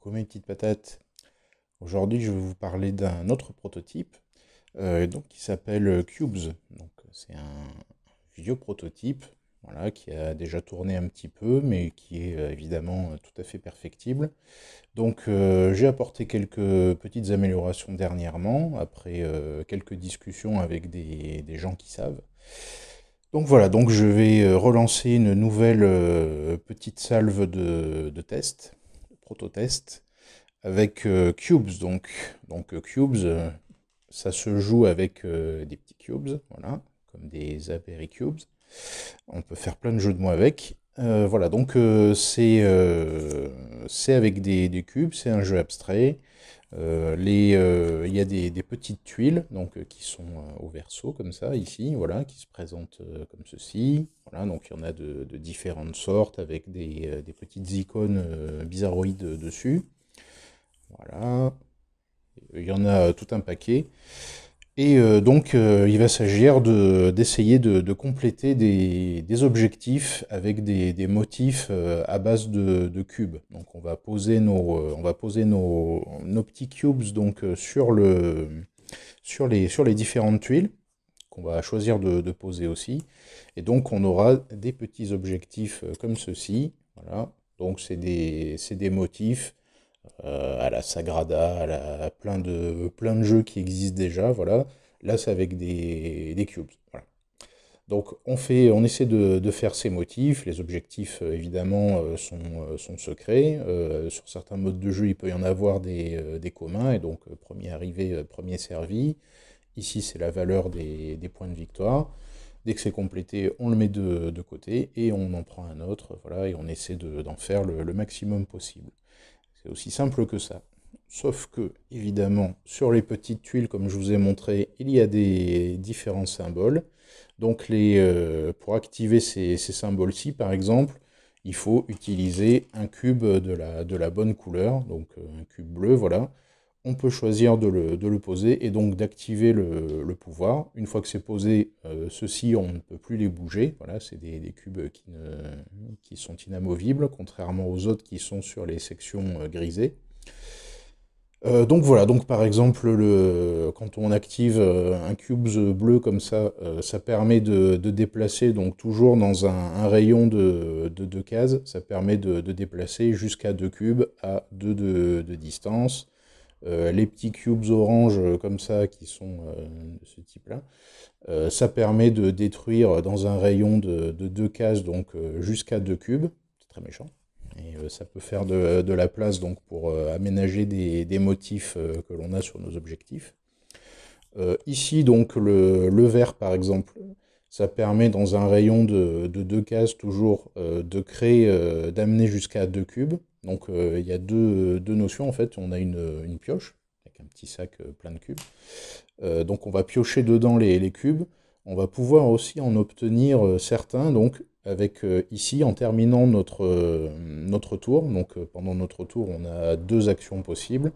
Coucou mes petites patates. Aujourd'hui, je vais vous parler d'un autre prototype donc, qui s'appelle Cubes. Donc, c'est un vieux prototype voilà, qui a déjà tourné un petit peu, mais qui est évidemment tout à fait perfectible. Donc, j'ai apporté quelques petites améliorations dernièrement, après quelques discussions avec des gens qui savent. Donc voilà, donc je vais relancer une nouvelle petite salve de tests, de proto-tests avec cubes cubes, ça se joue avec des petits cubes, voilà, comme des Apericubes. On peut faire plein de jeux de mots avec. Voilà, donc c'est avec des cubes, c'est un jeu abstrait. Il y a des petites tuiles donc, qui sont au verso comme ça, ici, voilà, qui se présentent comme ceci. Voilà, donc il y en a de différentes sortes avec des petites icônes bizarroïdes dessus. Voilà, il y en a tout un paquet. Et donc, il va s'agir d'essayer de compléter des objectifs avec des motifs à base de cubes. Donc, on va poser nos petits cubes donc, sur les différentes tuiles qu'on va choisir de poser aussi. Et donc, on aura des petits objectifs comme ceci. Voilà. Donc, c'est des motifs à la Sagrada, à plein de jeux qui existent déjà, voilà. Là, c'est avec des cubes, voilà. Donc, on essaie de faire ces motifs. Les objectifs, évidemment, sont secrets. Sur certains modes de jeu, il peut y en avoir des communs, et donc, premier arrivé, premier servi. Ici, c'est la valeur des points de victoire. Dès que c'est complété, on le met de côté, et on en prend un autre, voilà, et on essaie d'en faire le maximum possible. C'est aussi simple que ça. Sauf que, évidemment, sur les petites tuiles, comme je vous ai montré, il y a des différents symboles. Donc, pour activer ces symboles-ci, par exemple, il faut utiliser un cube de la bonne couleur, donc un cube bleu, voilà. On peut choisir de le poser et donc d'activer le pouvoir. Une fois que c'est posé, ceux-ci, on ne peut plus les bouger. Voilà, c'est des cubes qui sont inamovibles, contrairement aux autres qui sont sur les sections grisées. Donc voilà, donc par exemple, quand on active un cube bleu comme ça permet de déplacer, donc toujours dans un rayon de 2 cases, ça permet de déplacer jusqu'à 2 cubes à 2 de distance. Les petits cubes orange comme ça, qui sont de ce type-là, ça permet de détruire dans un rayon de 2 cases, donc jusqu'à 2 cubes. C'est très méchant. Et ça peut faire de la place donc, pour aménager des motifs que l'on a sur nos objectifs. Ici, donc, le vert, par exemple, ça permet dans un rayon de 2 cases toujours de créer, d'amener jusqu'à 2 cubes. Donc il y a deux notions en fait. On a une pioche avec un petit sac plein de cubes. Donc on va piocher dedans les cubes. On va pouvoir aussi en obtenir certains, donc avec ici, en terminant notre tour. Donc pendant notre tour, on a 2 actions possibles.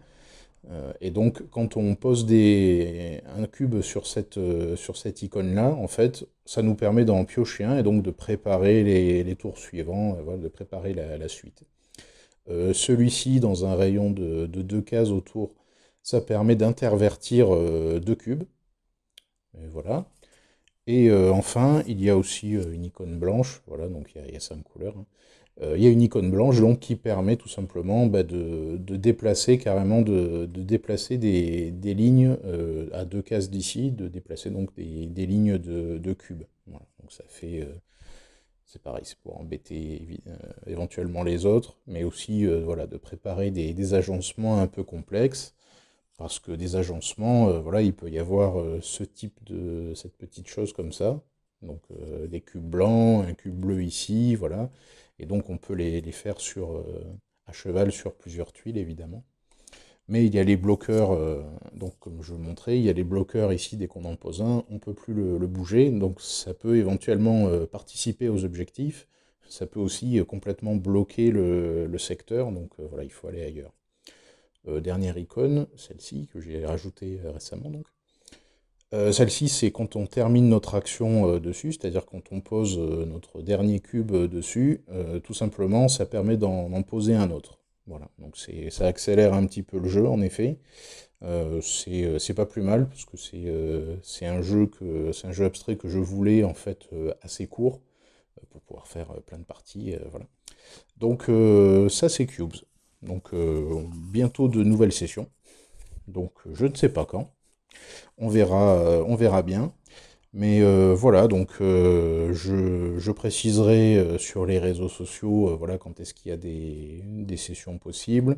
Et donc, quand on pose un cube sur cette icône-là, en fait, ça nous permet d'en piocher un et donc de préparer les tours suivants, voilà, de préparer la suite. Celui-ci, dans un rayon de 2 cases autour, ça permet d'intervertir 2 cubes. Et voilà. Et enfin, il y a aussi une icône blanche, voilà, donc il y a 5 couleurs, hein. Il y a une icône blanche donc, qui permet tout simplement de déplacer carrément, de déplacer des lignes à 2 cases d'ici, de déplacer donc des lignes de cubes. Voilà, donc ça fait, c'est pareil, c'est pour embêter éventuellement les autres, mais aussi voilà, de préparer des agencements un peu complexes. Parce que des agencements, voilà, il peut y avoir cette petite chose comme ça. Donc des cubes blancs, un cube bleu ici, voilà. Et donc on peut les faire à cheval sur plusieurs tuiles, évidemment. Mais il y a les bloqueurs, donc comme je vous le montrais, il y a les bloqueurs ici, dès qu'on en pose un, on ne peut plus le bouger. Donc ça peut éventuellement participer aux objectifs. Ça peut aussi complètement bloquer le secteur, donc voilà, il faut aller ailleurs. Dernière icône, celle-ci, que j'ai rajoutée récemment donc. Celle-ci, c'est quand on termine notre action dessus, c'est-à-dire quand on pose notre dernier cube dessus, tout simplement, ça permet d'en poser un autre. Voilà, donc ça accélère un petit peu le jeu, en effet. C'est pas plus mal, parce que c'est un jeu abstrait que je voulais, en fait, assez court, pour pouvoir faire plein de parties, voilà. Donc ça, c'est Cubes. Donc bientôt de nouvelles sessions. Donc je ne sais pas quand. On verra bien. Mais voilà, donc je préciserai sur les réseaux sociaux, voilà, quand est-ce qu'il y a des sessions possibles.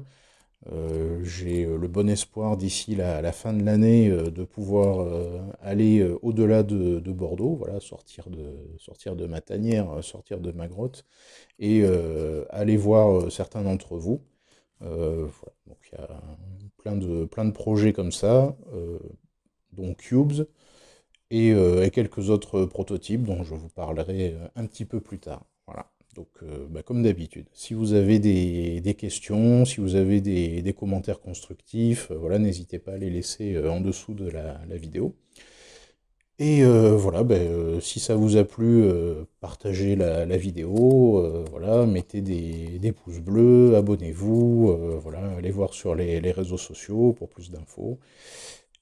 J'ai le bon espoir d'ici la fin de l'année de pouvoir aller au-delà de Bordeaux, voilà, sortir de ma tanière, sortir de ma grotte, et aller voir certains d'entre vous. Voilà. Donc il y a plein de projets comme ça, dont Cubes, et quelques autres prototypes dont je vous parlerai un petit peu plus tard. Voilà. Donc, bah, comme d'habitude, si vous avez des questions, si vous avez des commentaires constructifs, voilà, n'hésitez pas à les laisser en dessous de la vidéo. Et voilà, ben, si ça vous a plu, partagez la vidéo, voilà, mettez des pouces bleus, abonnez-vous, voilà, allez voir sur les réseaux sociaux pour plus d'infos.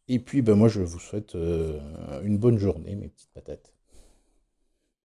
Et puis, ben, moi, je vous souhaite une bonne journée, mes petites patates.